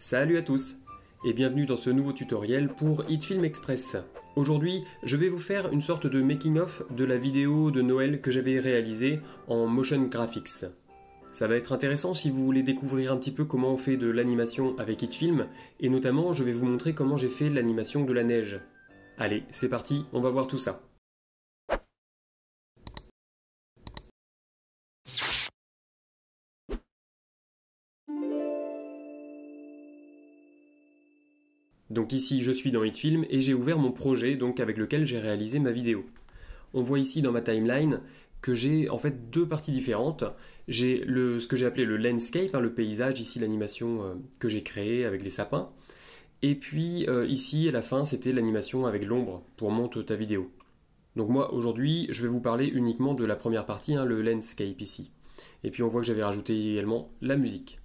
Salut à tous et bienvenue dans ce nouveau tutoriel pour HitFilm Express. Aujourd'hui, je vais vous faire une sorte de making-of de la vidéo de Noël que j'avais réalisée en motion graphics. Ça va être intéressant si vous voulez découvrir un petit peu comment on fait de l'animation avec HitFilm, et notamment je vais vous montrer comment j'ai fait l'animation de la neige. Allez, c'est parti, on va voir tout ça. Donc ici je suis dans HitFilm et j'ai ouvert mon projet donc avec lequel j'ai réalisé ma vidéo. On voit ici dans ma timeline que j'ai en fait deux parties différentes. J'ai ce que j'ai appelé le landscape, le paysage, ici l'animation que j'ai créée avec les sapins. Et puis ici à la fin c'était l'animation avec l'ombre pour monter ta vidéo. Donc moi aujourd'hui je vais vous parler uniquement de la première partie, le landscape ici. Et puis on voit que j'avais rajouté également la musique.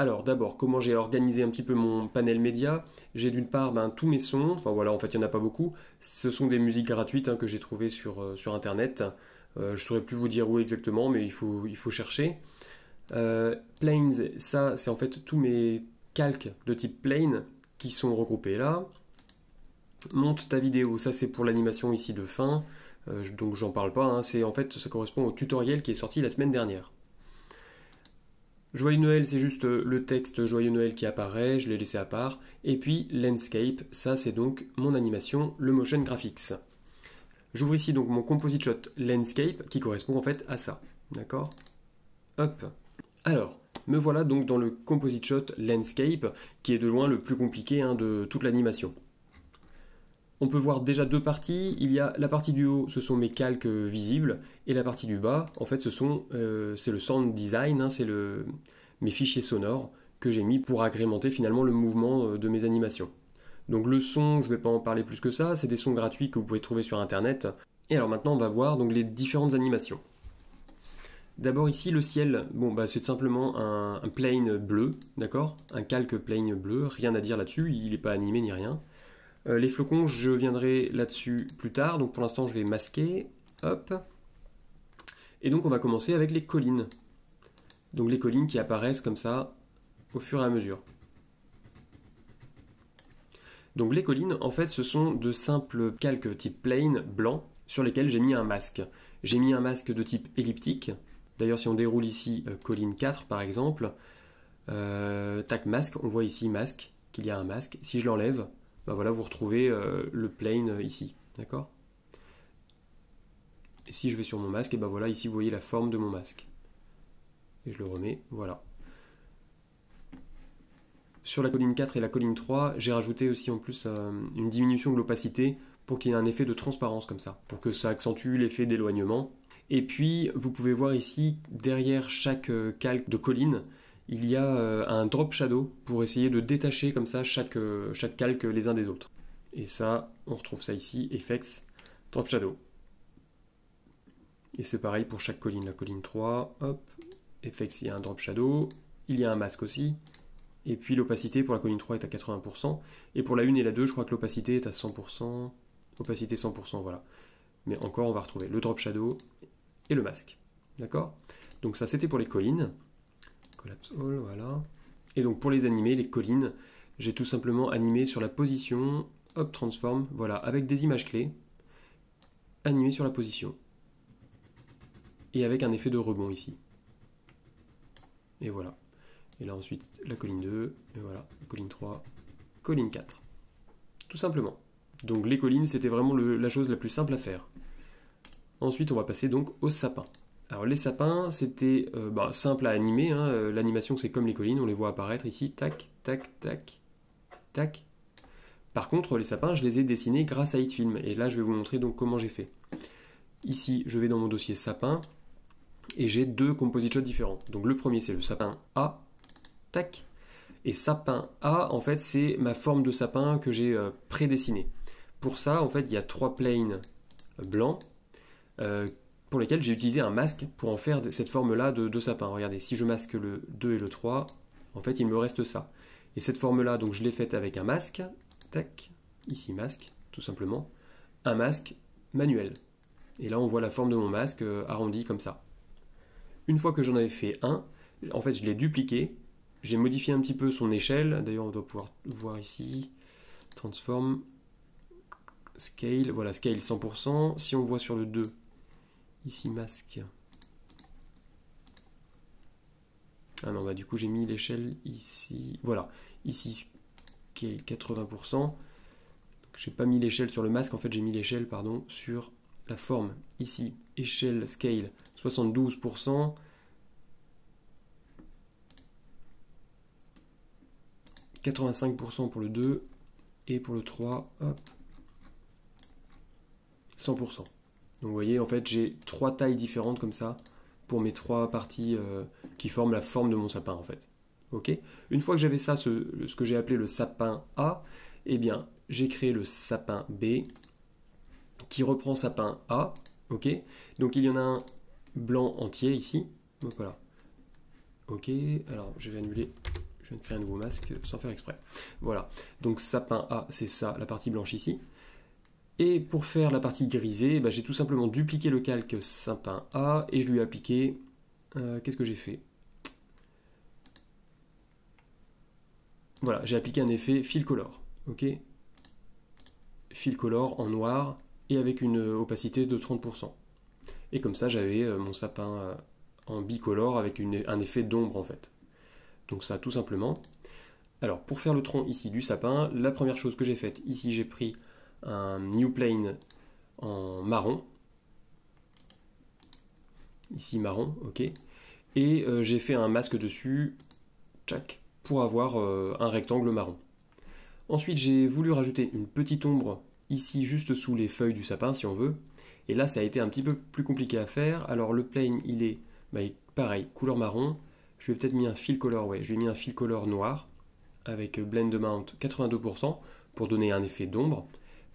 Alors d'abord, comment j'ai organisé un petit peu mon panel média. J'ai d'une part tous mes sons, enfin voilà, en fait il n'y en a pas beaucoup. Ce sont des musiques gratuites que j'ai trouvées sur internet. Je ne saurais plus vous dire où exactement, mais il faut chercher. Planes, ça c'est en fait tous mes calques de type plane qui sont regroupés là. Monte ta vidéo, ça c'est pour l'animation ici de fin, donc j'en parle pas, c'est en fait ça correspond au tutoriel qui est sorti la semaine dernière. Joyeux Noël, c'est juste le texte Joyeux Noël qui apparaît, je l'ai laissé à part. Et puis Landscape, ça c'est donc mon animation, le motion graphics. J'ouvre ici donc mon composite shot Landscape qui correspond en fait à ça. D'accord? Hop. Alors, me voilà donc dans le composite shot Landscape qui est de loin le plus compliqué de toute l'animation. On peut voir déjà deux parties. Il y a la partie du haut, ce sont mes calques visibles, et la partie du bas, en fait, c'est le sound design, c'est mes fichiers sonores que j'ai mis pour agrémenter finalement le mouvement de mes animations. Donc le son, je ne vais pas en parler plus que ça, c'est des sons gratuits que vous pouvez trouver sur internet. Et alors maintenant, on va voir donc les différentes animations. D'abord ici, le ciel, c'est simplement un plane bleu, d'accord? Un calque plane bleu, rien à dire là-dessus, il n'est pas animé ni rien. Les flocons, je viendrai là-dessus plus tard, donc pour l'instant je vais masquer, hop. Et donc on va commencer avec les collines. Donc les collines qui apparaissent comme ça au fur et à mesure. Donc les collines, en fait, ce sont de simples calques type plane blanc sur lesquels j'ai mis un masque. J'ai mis un masque de type elliptique. D'ailleurs, si on déroule ici colline 4 par exemple, tac masque, on voit ici masque, qu'il y a un masque. Si je l'enlève, voilà, vous retrouvez le plane ici, d'accord? Et si je vais sur mon masque, et voilà, ici vous voyez la forme de mon masque. Et je le remets, voilà. Sur la colline 4 et la colline 3, j'ai rajouté aussi en plus une diminution de l'opacité pour qu'il y ait un effet de transparence comme ça, pour que ça accentue l'effet d'éloignement. Et puis, vous pouvez voir ici, derrière chaque calque de colline, il y a un drop shadow pour essayer de détacher comme ça chaque calque les uns des autres. Et ça, on retrouve ça ici, Effects, Drop Shadow. Et c'est pareil pour chaque colline, la colline 3, hop, Effects, il y a un Drop Shadow, il y a un masque aussi, et puis l'opacité pour la colline 3 est à 80%, et pour la 1 et la 2, je crois que l'opacité est à 100%, opacité 100%, voilà. Mais encore, on va retrouver le Drop Shadow et le masque, d'accord? Donc ça, c'était pour les collines. Collapse All, voilà. Et donc pour les animer, les collines, j'ai tout simplement animé sur la position, hop, transform, voilà, avec des images clés, animé sur la position. Et avec un effet de rebond ici. Et voilà. Et là ensuite, la colline 2, et voilà, colline 3, colline 4. Tout simplement. Donc les collines, c'était vraiment la chose la plus simple à faire. Ensuite, on va passer donc aux sapins. Alors les sapins, c'était simple à animer, l'animation c'est comme les collines, on les voit apparaître ici, tac, tac, tac, tac. Par contre, les sapins, je les ai dessinés grâce à HitFilm, et là je vais vous montrer donc comment j'ai fait. Ici, je vais dans mon dossier sapin, et j'ai deux composite shots différents. Donc le premier c'est le sapin A, tac, et sapin A, en fait c'est ma forme de sapin que j'ai prédessiné. Pour ça, en fait, il y a trois planes blancs, pour lesquels j'ai utilisé un masque pour en faire cette forme-là de sapin. Regardez, si je masque le 2 et le 3, en fait, il me reste ça. Et cette forme-là, donc je l'ai faite avec un masque, tac, ici masque, tout simplement, un masque manuel. Et là, on voit la forme de mon masque arrondi comme ça. Une fois que j'en avais fait un, en fait, je l'ai dupliqué, j'ai modifié un petit peu son échelle. D'ailleurs, on doit pouvoir voir ici. Transform, scale, voilà, scale 100%. Si on voit sur le 2, ici masque. Ah non, bah du coup j'ai mis l'échelle ici. Voilà, ici scale 80%. J'ai pas mis l'échelle sur le masque, en fait j'ai mis l'échelle, pardon, sur la forme. Ici, échelle scale 72%. 85% pour le 2 et pour le 3, hop, 100%. Donc vous voyez, en fait, j'ai 3 tailles différentes comme ça pour mes 3 parties qui forment la forme de mon sapin, en fait. Ok. Une fois que j'avais ça, ce que j'ai appelé le sapin A, eh bien, j'ai créé le sapin B qui reprend sapin A. Ok. Donc il y en a un blanc entier ici. Donc voilà. Ok. Alors je vais annuler. Je viens de créer un nouveau masque sans faire exprès. Voilà. Donc sapin A, c'est ça, la partie blanche ici. Et pour faire la partie grisée, bah, j'ai tout simplement dupliqué le calque sapin A et je lui ai appliqué... Qu'est-ce que j'ai fait? Voilà, j'ai appliqué un effet fill color. Ok, fill color en noir et avec une opacité de 30%. Et comme ça, j'avais mon sapin en bicolore avec un effet d'ombre en fait. Donc ça, tout simplement. Alors, pour faire le tronc ici du sapin, la première chose que j'ai faite, ici j'ai pris un new plane en marron. Ici marron, ok. Et j'ai fait un masque dessus, tchac, pour avoir un rectangle marron. Ensuite, j'ai voulu rajouter une petite ombre ici, juste sous les feuilles du sapin, si on veut. Et là, ça a été un petit peu plus compliqué à faire. Alors, le plane, il est pareil, couleur marron. Je lui ai peut-être mis un fill color, ouais, je lui ai mis un fill color noir avec blend amount 82% pour donner un effet d'ombre.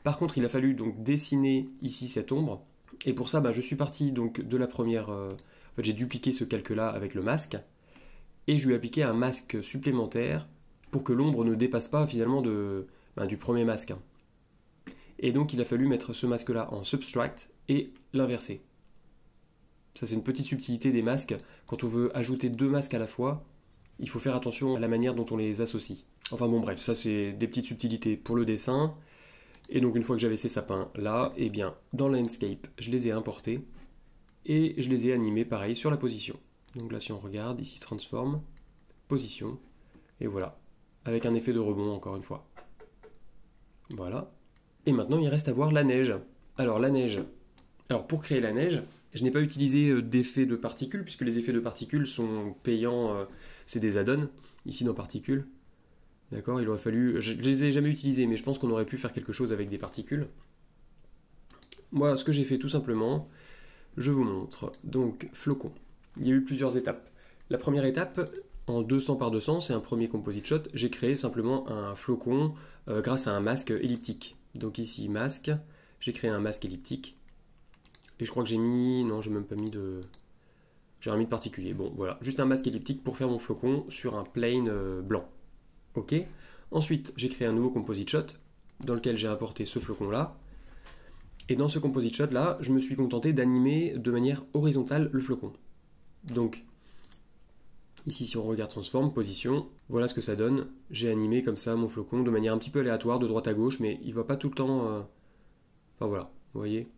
Par contre, il a fallu donc dessiner ici cette ombre. Et pour ça, je suis parti donc de la première. En fait, j'ai dupliqué ce calque-là avec le masque. Et je lui ai appliqué un masque supplémentaire pour que l'ombre ne dépasse pas finalement du premier masque. Et donc il a fallu mettre ce masque-là en subtract et l'inverser. Ça c'est une petite subtilité des masques. Quand on veut ajouter 2 masques à la fois, il faut faire attention à la manière dont on les associe. Enfin bon bref, ça c'est des petites subtilités pour le dessin. Et donc une fois que j'avais ces sapins là, eh bien dans Landscape, je les ai importés et je les ai animés pareil sur la position. Donc là si on regarde, ici transform, position, et voilà. Avec un effet de rebond encore une fois. Voilà. Et maintenant il reste à voir la neige. Alors la neige. Alors pour créer la neige, je n'ai pas utilisé d'effet de particules, puisque les effets de particules sont payants, c'est des add-ons, ici dans particules. D'accord, il aurait fallu... Je les ai jamais utilisés, mais je pense qu'on aurait pu faire quelque chose avec des particules. Moi, ce que j'ai fait tout simplement, je vous montre. Donc, flocon. Il y a eu plusieurs étapes. La première étape, en 200 par 200, c'est un premier composite shot. J'ai créé simplement un flocon grâce à un masque elliptique. Donc ici, masque. J'ai créé un masque elliptique. Et je crois que j'ai mis... Non, j'ai même pas mis de... J'ai rien mis de particulier. Bon, voilà. Juste un masque elliptique pour faire mon flocon sur un plane blanc. Ok. Ensuite, j'ai créé un nouveau composite shot dans lequel j'ai importé ce flocon-là. Et dans ce composite shot-là, je me suis contenté d'animer de manière horizontale le flocon. Donc, ici, si on regarde transform, position, voilà ce que ça donne. J'ai animé comme ça mon flocon de manière un petit peu aléatoire, de droite à gauche, mais il ne va pas tout le temps... Enfin voilà, vous voyez.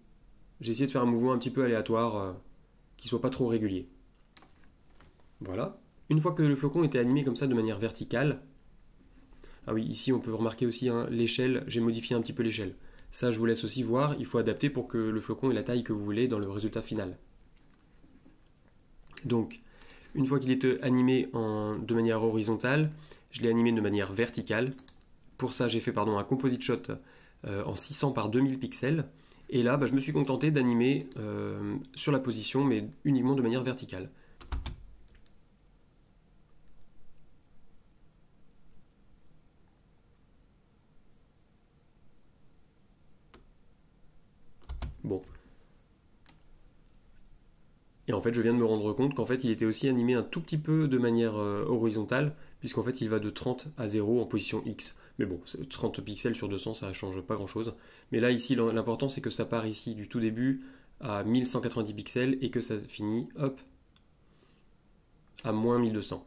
J'ai essayé de faire un mouvement un petit peu aléatoire qui ne soit pas trop régulier. Voilà. Une fois que le flocon était animé comme ça de manière verticale, ah oui, ici on peut remarquer aussi l'échelle, j'ai modifié un petit peu l'échelle. Ça je vous laisse aussi voir, il faut adapter pour que le flocon ait la taille que vous voulez dans le résultat final. Donc, une fois qu'il est animé de manière horizontale, je l'ai animé de manière verticale. Pour ça j'ai fait un composite shot en 600 par 2000 pixels. Et là je me suis contenté d'animer sur la position mais uniquement de manière verticale. Bon. Et en fait, je viens de me rendre compte qu'en fait, il était aussi animé un tout petit peu de manière horizontale, puisqu'en fait, il va de 30 à 0 en position X. Mais bon, 30 pixels sur 200, ça ne change pas grand-chose. Mais là, ici, l'important, c'est que ça part ici du tout début à 1190 pixels et que ça finit, hop, à moins 1200.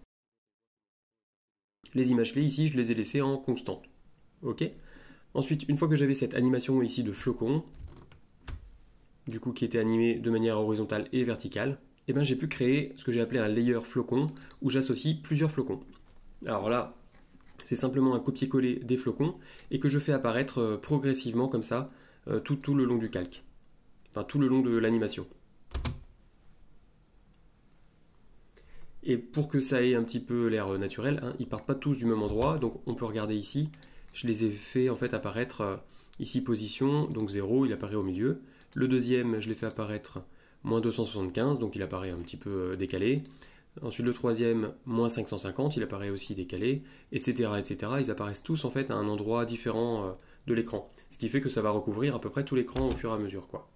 Les images clés ici, je les ai laissées en constante. Ok. Ensuite, une fois que j'avais cette animation ici de flocon, du coup qui était animée de manière horizontale et verticale, et ben j'ai pu créer ce que j'ai appelé un layer flocon où j'associe plusieurs flocons. Alors là, c'est simplement un copier-coller des flocons et que je fais apparaître progressivement comme ça tout le long du calque, enfin tout le long de l'animation. Et pour que ça ait un petit peu l'air naturel, hein, ils partent pas tous du même endroit, donc on peut regarder ici, je les ai fait en fait apparaître ici position, donc 0, il apparaît au milieu. Le deuxième, je l'ai fait apparaître moins 275, donc il apparaît un petit peu décalé. Ensuite le troisième, moins 550, il apparaît aussi décalé, etc., etc. Ils apparaissent tous en fait à un endroit différent de l'écran. Ce qui fait que ça va recouvrir à peu près tout l'écran au fur et à mesure, quoi.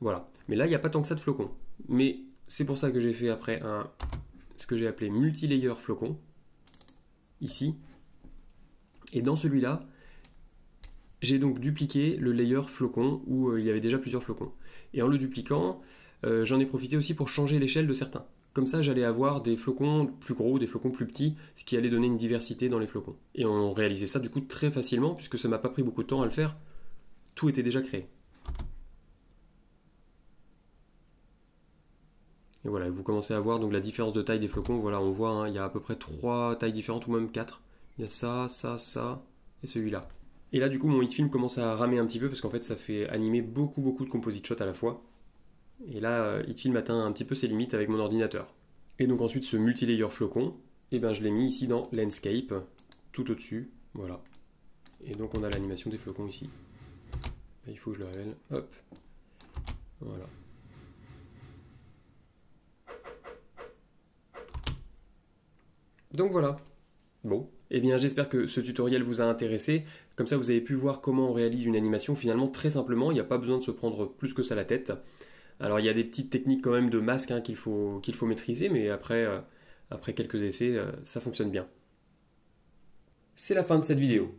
Voilà. Mais là, il n'y a pas tant que ça de flocons. Mais c'est pour ça que j'ai fait après ce que j'ai appelé multi-layer flocon, ici. Et dans celui-là, j'ai donc dupliqué le layer flocon où il y avait déjà plusieurs flocons. Et en le dupliquant, j'en ai profité aussi pour changer l'échelle de certains. Comme ça, j'allais avoir des flocons plus gros, des flocons plus petits, ce qui allait donner une diversité dans les flocons. Et on réalisait ça du coup très facilement, puisque ça m'a pas pris beaucoup de temps à le faire. Tout était déjà créé. Et voilà, vous commencez à voir donc la différence de taille des flocons. Voilà, on voit, hein, il y a à peu près 3 tailles différentes, ou même 4. Il y a ça, ça, ça, et celui-là. Et là, du coup, mon hitfilm commence à ramer un petit peu, parce qu'en fait, ça fait animer beaucoup de composite shots à la fois. Et là, hitfilm atteint un petit peu ses limites avec mon ordinateur. Et donc ensuite, ce multilayer flocon, eh ben, je l'ai mis ici dans Landscape, tout au-dessus. Voilà. Et donc on a l'animation des flocons ici. Et il faut que je le révèle. Hop. Voilà. Donc voilà. Bon. Eh bien, j'espère que ce tutoriel vous a intéressé. Comme ça, vous avez pu voir comment on réalise une animation finalement très simplement. Il n'y a pas besoin de se prendre plus que ça la tête. Alors, il y a des petites techniques quand même de masque hein, qu'il faut maîtriser, mais après quelques essais, ça fonctionne bien. C'est la fin de cette vidéo.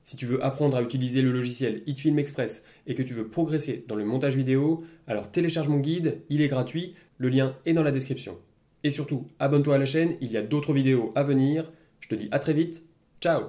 Si tu veux apprendre à utiliser le logiciel HitFilm Express et que tu veux progresser dans le montage vidéo, alors télécharge mon guide, il est gratuit, le lien est dans la description. Et surtout, abonne-toi à la chaîne, il y a d'autres vidéos à venir. Je te dis à très vite, ciao!